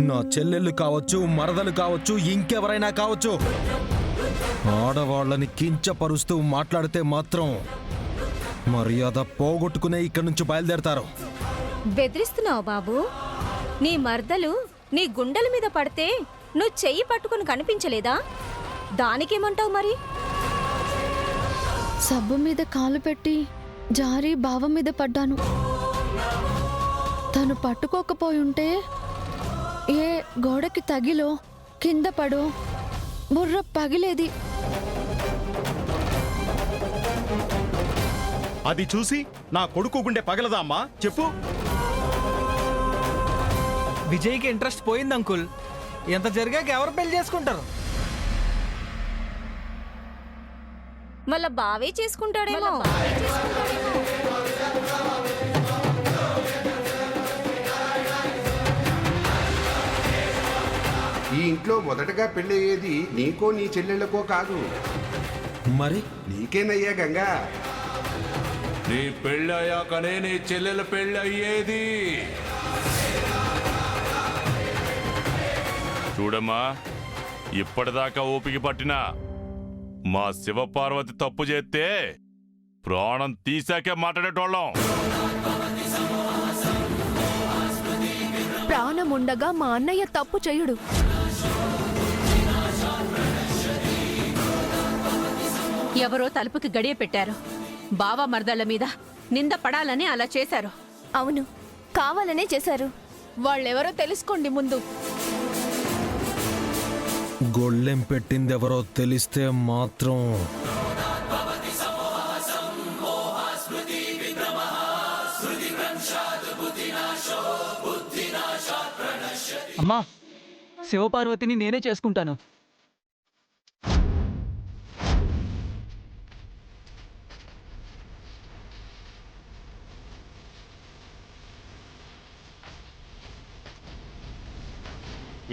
నా చెల్లెళ్ళు కావచ్చు, మరదలు కావచ్చు, ఇంకెవరైనా కావచ్చు, ఆడవాళ్ళని కించపరుస్తూ మాట్లాడితే మాత్రం మర్యాద పోగొట్టుకునే ఇక్కడి నుంచి బయలుదేరతారు. బెదిరిస్తున్నావు బాబు? నీ మర్దలు నీ గుండెల మీద పడితే నువ్వు చెయ్యి పట్టుకుని కనిపించలేదా? దానికేమంటావు మరి? సబ్బు మీద కాలు పెట్టి జారి బావ మీద పడ్డాను. తను పట్టుకోకపోయుంటే ఏ గోడకి తగిలో కింద పడో బుర్ర పగిలేది. అది చూసి నా కొడుకు గుండె పగలదా అమ్మా? చెప్పు. విజయ్కి ఇంట్రెస్ట్ పోయింది అంకుల్. ఎంత జరిగాక ఎవరు పెళ్లి చేసుకుంటారు? మళ్ళా బావే చేసుకుంటాడేమో. ఈ ఇంట్లో మొదటగా పెళ్ళయ్యేది నీకో నీ చెల్లెళ్ళకో కాదు, మరి నీకేనయ్యా గంగా. నీ పెళ్ళయ్యాకనే నీ చెల్లెల పెళ్ళి అయ్యేది. చూడమ్మా, ఇప్పటిదాకా ఓపిక పట్టినా మా శివపార్వతి తప్పు చేస్తే ప్రాణం తీసాకే మాట్లాడేటోళ్ళం. ప్రాణముండగా మా అన్నయ్య తప్పు చెయ్యడు. ఎవరో తలుపుకి గడియ పెట్టారు. బావ మర్దళ్ల మీద నింద పడాలని అలా చేశారు. అవును, కావాలనే చేశారు. వాళ్ళెవరో తెలుసుకోండి ముందు. గొళ్ళెం పెట్టిందెవరో తెలిస్తే మాత్రం అమ్మా, శివపార్వతిని నేనే చేసుకుంటాను.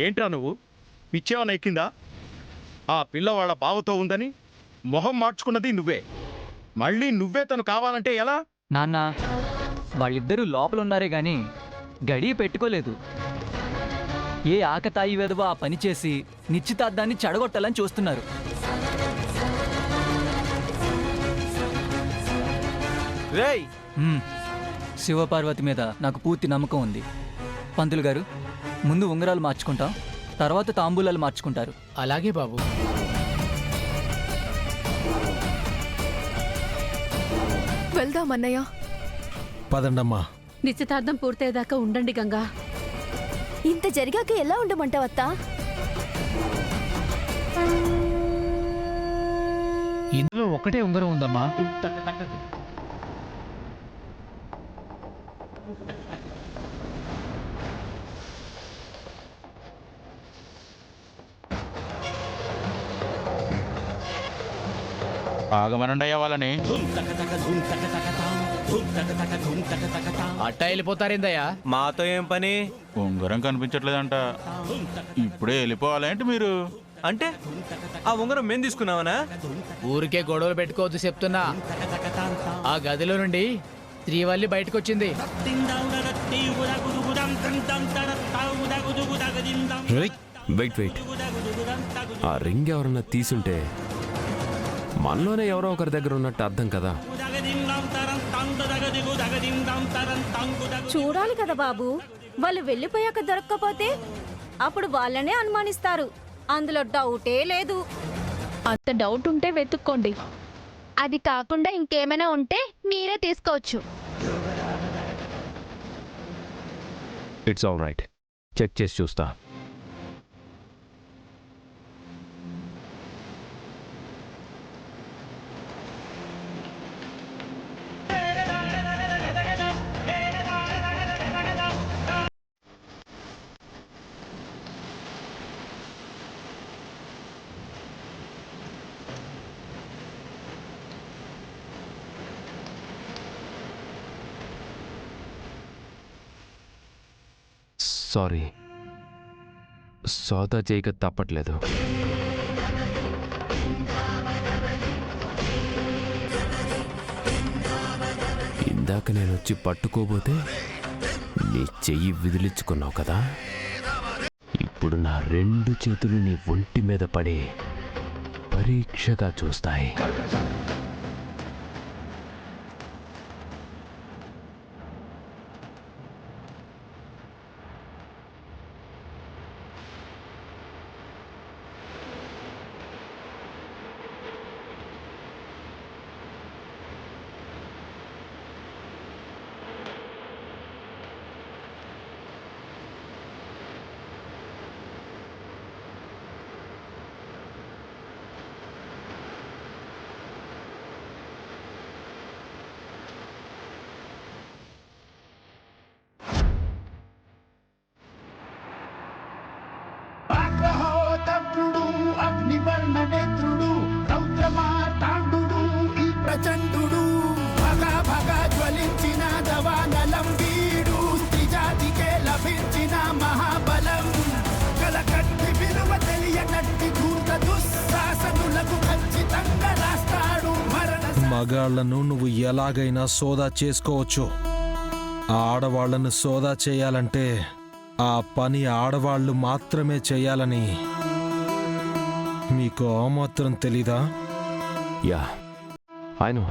ఏంట్రా నువ్వు? పిచ్చేవన ఎక్కిందా? ఆ పిల్ల వాళ్ళ బావతో ఉందని మొహం మార్చుకున్నది నువ్వే. మళ్ళీ నువ్వే తను కావాలంటే ఎలా? నాన్న, వాళ్ళిద్దరూ లోపల ఉన్నారే గాని గడియ పెట్టుకోలేదు. ఏ ఆకతాయి వెధవ ఆ పని చేసి నిశ్చితార్థాన్ని చెడగొట్టాలని చూస్తున్నారు. రేయ్, శివపార్వతి మీద నాకు పూర్తి నమ్మకం ఉంది. పంతులు గారు, ముందు ఉంగరాలు మార్చుకుంటాం, తర్వాత తాంబూలాలు మార్చుకుంటారు. అలాగే బాబు. వెళ్దామన్నయ్య. పదండమ్మా. నిశ్చితార్థం పూర్తయ్యేదాకా ఉండండి గంగా. ఇంత జరిగాక ఎలా ఉండమంటావత్తా? ఇందులో ఒకటే ఉంగరం ఉందమ్మా. ఆగమనండి వాళ్ళని. అట్టా వెళ్ళిపోతారేందయ్యా? మాతో ఏం పని? ఉంగరం కనిపించట్లేదంట. ఇప్పుడే వెళ్ళిపోవాలేంటి మీరు? అంటే ఆ ఉంగరం మేము తీసుకున్నావనా? ఊరికే గొడవలు పెట్టుకోవద్దు చెప్తున్నా. ఆ గదిలో నుండి శ్రీవల్లి బయటకు వచ్చింది. వెయిట్ వెయిట్, ఆ రింగ్ ఎవరన్నా తీసుంటే మనలోనే ఎవరో ఒకరి దగ్గర ఉన్నట్టు అర్థం కదా. చూడాలి కదా బాబు. వాళ్ళు వెళ్ళిపోయాక దొరక్కపోతే అప్పుడు వాళ్ళనే అనుమానిస్తారు. అందులో డౌటే లేదు. అంత డౌట్ ఉంటే వెతుక్కోండి. అది కాకుండా ఇంకేమైనా ఉంటే మీరే తీసుకోవచ్చు. ఇట్స్ ఆల్ రైట్, చెక్ చేసి చూస్తా. సారీ, సోదా చేయక తప్పట్లేదు. ఇందాక నేను వచ్చి పట్టుకోబోతే నీ చెయ్యి విదిలించుకున్నావు కదా. ఇప్పుడు నా 2 చేతులు నీ ఒంటి మీద పడి పరీక్షగా చూస్తాయి. అగ్నివర్ణనేత్రుడు రౌద్రమార్తాండు ఈ ప్రచండు భగా భగా జ్వలించిన దవానలం వీడు స్త్రీజాతికే లభించిన మహాబలం కలకట్టి విలువ తెలియనట్టి ధూర్త దుస్సాసనులకు ఖచ్చితంగా రాస్తాడు మరణ మగాళ్లను నువ్వు ఎలాగైనా సోదా చేసుకోవచ్చు. ఆడవాళ్లను సోదా చేయాలంటే ఆ పని ఆడవాళ్లు మాత్రమే చేయాలని మీకు ఆ మాత్రం తెలీదా? Yeah I know.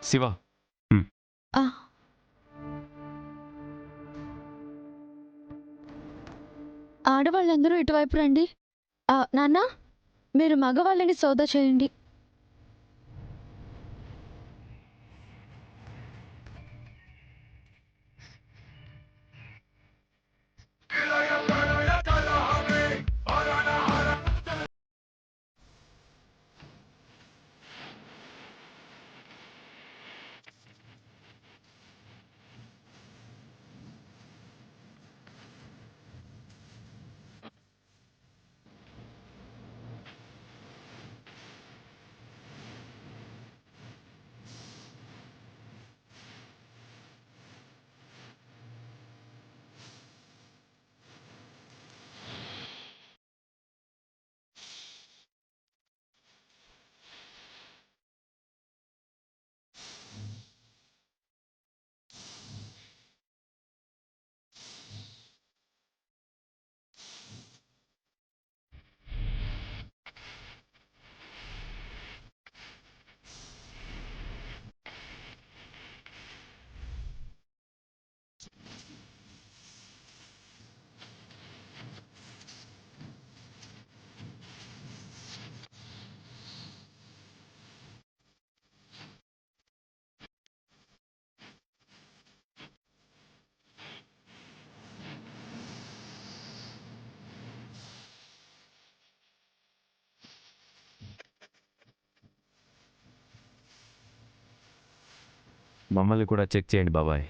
శివ, ఆడవాళ్ళందరూ ఇటువైపు రండి. నాన్న, మీరు మగవాళ్ళని సోదా చేయండి. మమ్మల్ని కూడా చెక్ చేయండి బాబాయ్.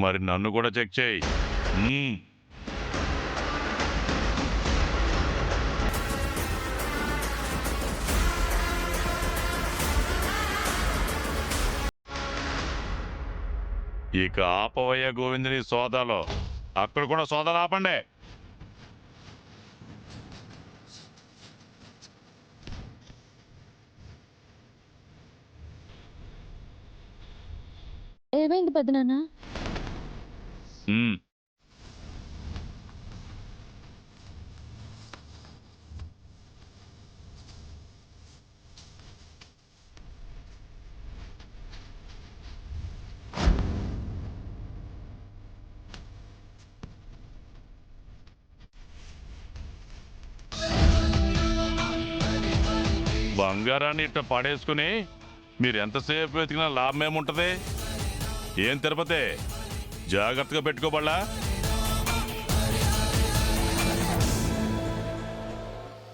మరి నన్ను కూడా చెక్ చేయి. ఇక ఆపవయ్య గోవిందుని సోదాలో. అక్కడ కూడా సోదాలు ఆపండి. ఏమైంది పెద్దనాన్న? బంగారాన్ని ఇట్ట పడేసుకుని మీరు ఎంతసేపు వెతికినా లాభం ఏముంటది? ఏం తిరుపతి, జాగ్రత్తగా పెట్టుకోబడ్లా?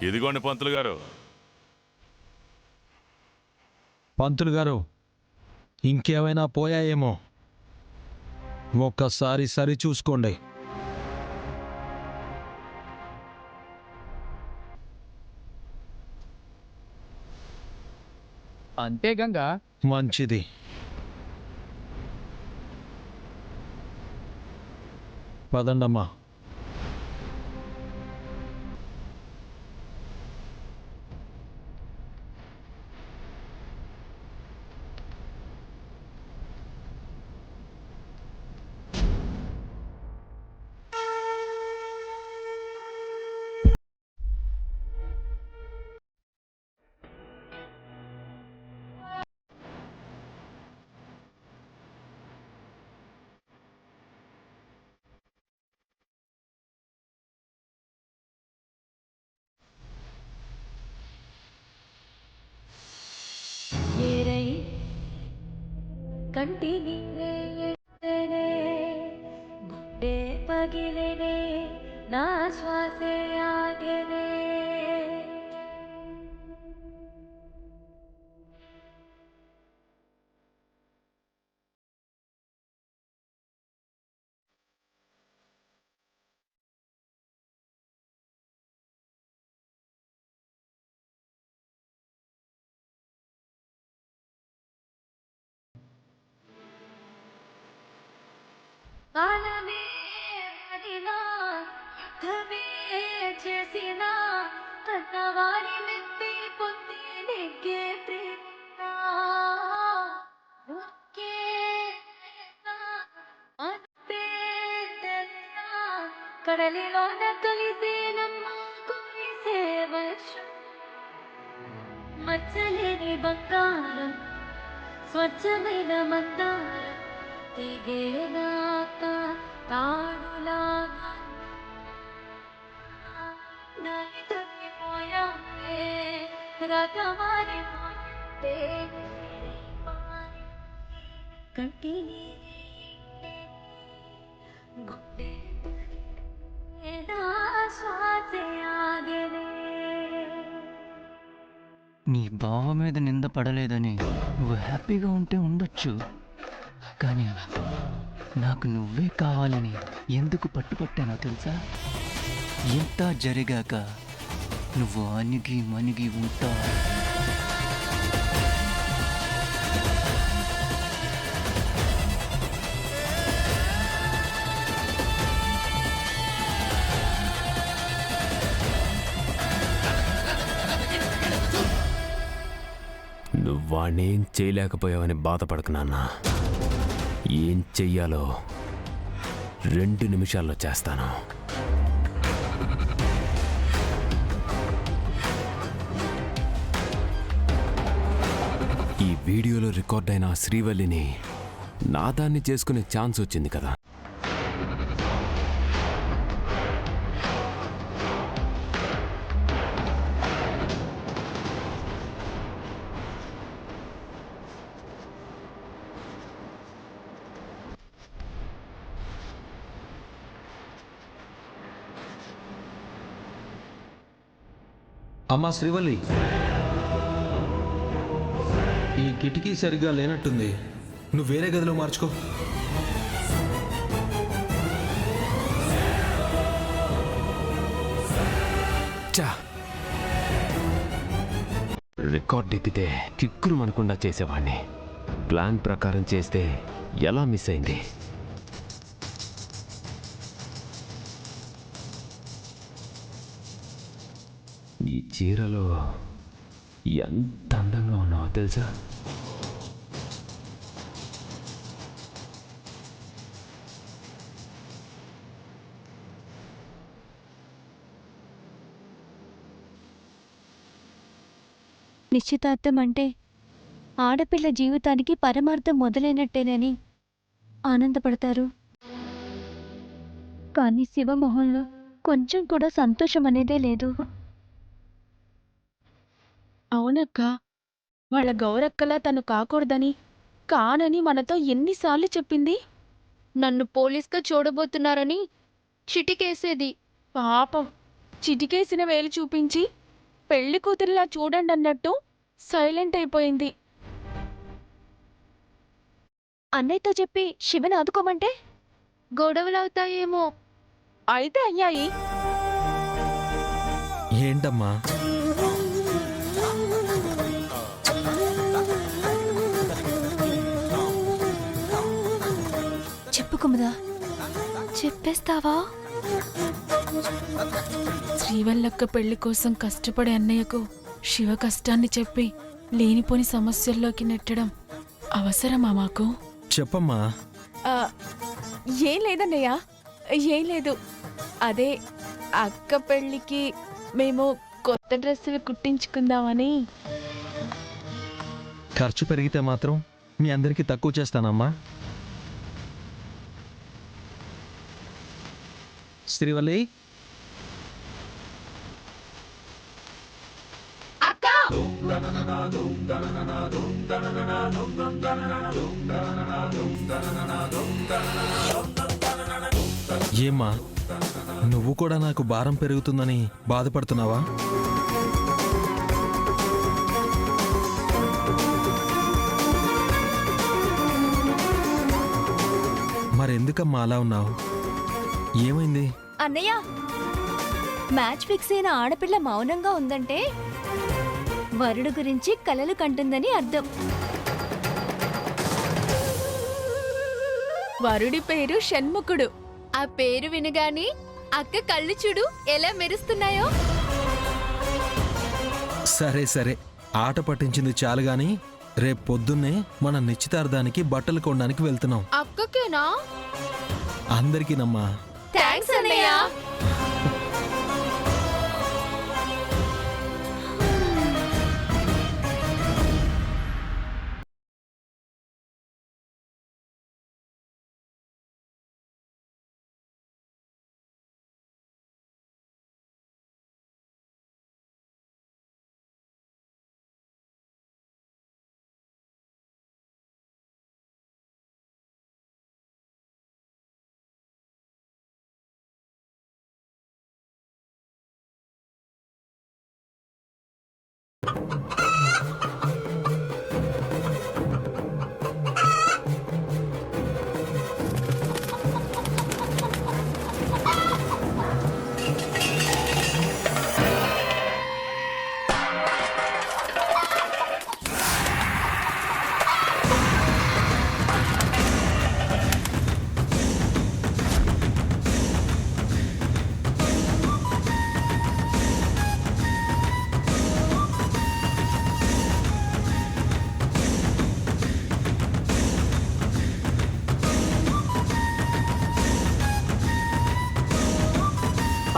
ఇదిగోండి పంతులు గారు. పంతులు గారు, ఇంకేమైనా పోయాయేమో ఒక్కసారి సరి చూసుకోండి. అంతే గంగా. మంచిది. పదండమ్మా. కంటి నీరే గుండె పగిలేనే నా శ్వాసే ఆగేనే కాలమే మదినా యుద్ధమే చేసిన కన్నవారి మెప్పి పొంది నెగ్గే ప్రేమ నొక్కే మనపే తెల్ల కడలిలోన కలిసేనమ్మ కురిసే వర్షం మచ్చలేని బంగారం స్వచ్ఛమైన మందారం తెగేనాక తాడులాగా దాని తప్పిపోయావే రథమారిపోతే కంటి గుండె నా శ్వాసే ఆగేనే నీ బావ మీద నింద పడలేదని నువ్వు హ్యాపీగా ఉంటే ఉండొచ్చు, కానీ నాకు నువ్వే కావాలని ఎందుకు పట్టుపట్టానో తెలుసా? ఎంత జరిగాక నువ్వు అణిగి మణిగి ఉంటావు. నువ్వాణ్ణేం చేయలేకపోయావని బాధపడకు నాన్న. ఏం చెయ్యాలో 2 నిమిషాల్లో చేస్తాను. ఈ వీడియోలో రికార్డ్ అయిన శ్రీవల్లిని నాదాన్ని చేసుకునే ఛాన్స్ వచ్చింది కదా. అమ్మా శ్రీవల్లి, ఈ కిటికీ సరిగ్గా లేనట్టుంది. నువ్వు వేరే గదిలో మార్చుకో. చా రికార్డ్ ఎక్కితే కిక్కులు మనకుండా చేసేవాడిని. ప్లాన్ ప్రకారం చేస్తే ఎలా మిస్ అయింది? ఈ చీరలో ఎంత అందంగా ఉన్నావో తెలుసా? నిశ్చితార్థం అంటే ఆడపిల్ల జీవితానికి పరమార్థం మొదలైనట్టేనని ఆనందపడతారు, కానీ శివమోహన్లో కొంచెం కూడా సంతోషం అనేదే లేదు. అవునక్క, వాళ్ళ గౌరక్కలా తను కాకూడదని కానని మనతో ఎన్నిసార్లు చెప్పింది. నన్ను పోలీస్గా చూడబోతున్నారని చిటికేసేది. పాపం, చిటికేసిన వేలు చూపించి పెళ్లి కూతురిలా చూడండి అన్నట్టు సైలెంట్ అయిపోయింది. అన్నయ్యతో చెప్పి శివని ఆదుకోమంటే గొడవలవుతాయేమో. అయితే అయ్యాయి. ఏంటమ్మా? చెప్పు కుముదా, చెప్పేస్తావా? శ్రీవల్లక్క పెళ్లి కోసం కష్టపడే అన్నయ్యకు శివ కష్టాన్ని చెప్పి లేనిపోని సమస్యల్లోకి నెట్టడం అవసరమా మాకు? చెప్పమ్మా. ఏం లేదన్నయ్య, ఏం లేదు. అదే అక్క పెళ్ళికి మేము కొత్త డ్రెస్సులు కుట్టించుకుందామని. ఖర్చు పెరిగితే మాత్రం మీ అందరికీ తక్కువ చేస్తానమ్మా. శ్రీవల్లి, అక్క ఏమ్మా నువ్వు కూడా నాకు భారం పెరుగుతుందని బాధపడుతున్నావా? మరెందుకమ్మా అలా ఉన్నావు? ఏమైంది? అన్నయ్య, మ్యాచ్ ఫిక్స్ అయిన ఆడపిల్ల మౌనంగా ఉందంటే వరుడు గురించి కలలు కంటుందని అర్థం. వరుడి పేరు షణ్ముఖుడు. ఆ పేరు వినగానే అక్క కళ్ళు చూడు ఎలా మెరుస్తున్నాయో. సరే సరే, ఆట పట్టించింది చాలు గాని రేపు పొద్దున్నే మన నిశ్చితార్థానికి బట్టలు కొనడానికి వెళ్తున్నాం. అక్కకేనా? అందరికీనమ్మా. థ్యాంక్స్ అన్నయ్య.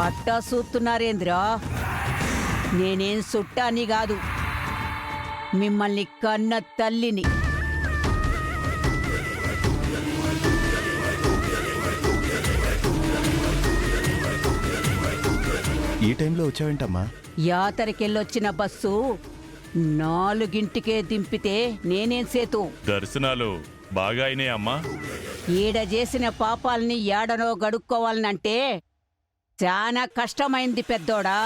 అట్టా చూస్తున్నారేంద్రా? నేనేం సుట్టాని కాదు, మిమ్మల్ని కన్న తల్లిని. ఈ టైంలో వచ్చావేంటమ్మా? యాతరికెళ్ళొచ్చిన బస్సు 4ింటికే దింపితే నేనేం సేతు? దర్శనాలు బాగా అయినాయి అమ్మా. ఈడ చేసిన పాపాల్ని ఏడనో గడుక్కోవాలనంటే చాలా కష్టమైంది పెద్దోడా.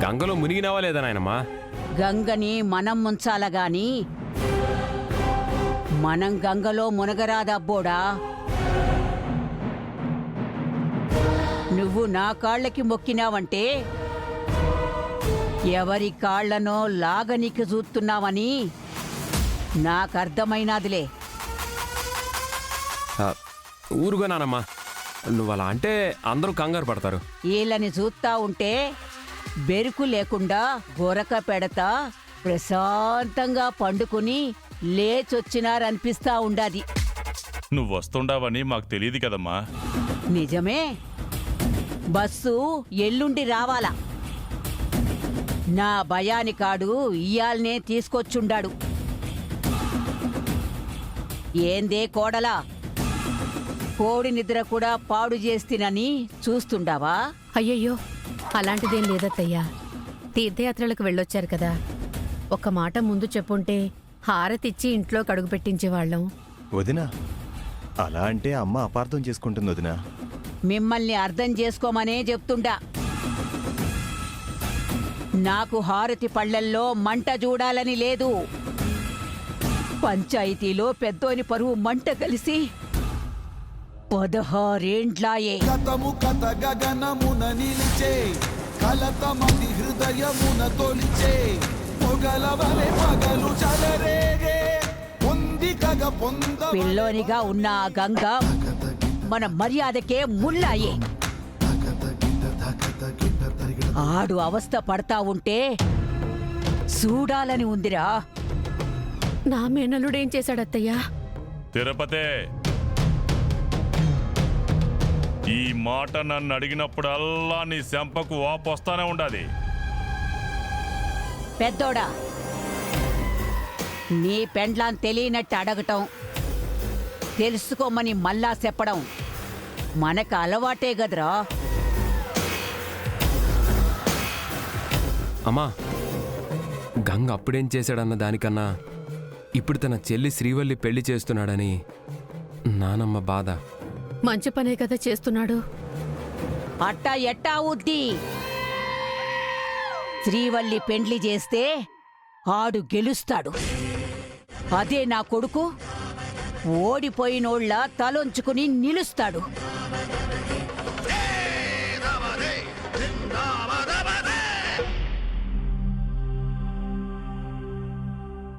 గంగలో మునిగినావా లేదా నాయనమ్మా? గంగని మనం ముంచాల గాని మనం గంగలో మునగరాదబ్బోడా. నువ్వు నా కాళ్ళకి మొక్కినావంటే ఎవరి కాళ్లనో లాగనీకి చూస్తున్నావని నాకర్థమైనాదిలే. ఊరుగా నానమ్మా, నువ్వు అలా అంటే అందరూ కంగారు పడతారు. వీళ్ళని చూస్తా ఉంటే బెరుకు లేకుండా గొరక పెడతా ప్రశాంతంగా పండుకుని లేచొచ్చినారనిపిస్తా ఉండాది. నువ్వు వస్తుండావని మాకు తెలియదు కదమ్మా. నిజమే, బస్సు ఎల్లుండి రావాలా. నా భయానికాడు ఇయాల్నే తీసుకొచ్చుండాడు. ఏందే కోడలా, కోడి నిద్ర కూడా పాడు చేస్తినని చూస్తుండావా? అయ్యయ్యో, అలాంటిదేం లేదత్తయ్యా. తీర్థయాత్రలకు వెళ్ళొచ్చారు కదా, ఒక మాట ముందు చెప్పుంటే హారతిచ్చి ఇంట్లో కడుగు పెట్టించేవాళ్ళం. వదినా, అలా అంటే అమ్మ అపార్థం చేసుకుంటుంది వదినా. మిమ్మల్ని అర్థం చేసుకోమనే చెప్తుండా. నాకు హారతి పళ్ళల్లో మంట చూడాలని లేదు. పంచాయతీలో పెద్దోని పరువు మంట కలిసి 16 ఏండ్లాయే. గతము కథ గగనమున నిలిచే, కలత మంది హృదయమున తొలిచే, పొగలవలే పగలు చలరేగే, పొంది కగ పొంద. పిల్లోనిగా ఉన్న ఆ గంగ మన మర్యాదకే ముల్లాయే. ఆడు అవస్థ పడతా ఉంటే చూడాలని ఉందిరా. నా మేనల్లుడేం చేశాడత్తయ్యా? తిరుపతే, ఈ మాట నన్ను అడిగినప్పుడల్లా నీ శంపకు వాపొస్తానే ఉండాది. పెద్దోడా, నీ పెండ్లాన్ తెలియనట్టు అడగటం, తెలుసుకోమని మళ్ళా చెప్పడం మనకు అలవాటే గదరా. అమ్మా గంగ అప్పుడేం చేశాడన్న దానికన్నా ఇప్పుడు తన చెల్లి శ్రీవల్లి పెళ్లి చేస్తున్నాడని నానమ్మ బాధ. మంచి పనే కదా చేస్తున్నాడు. అట్టా ఎట్టా అవుద్ది? శ్రీవల్లి పెండ్లి చేస్తే ఆడు గెలుస్తాడు. అదే నా కొడుకు ఓడిపోయినోళ్ళ తలొంచుకుని నిలుస్తాడు.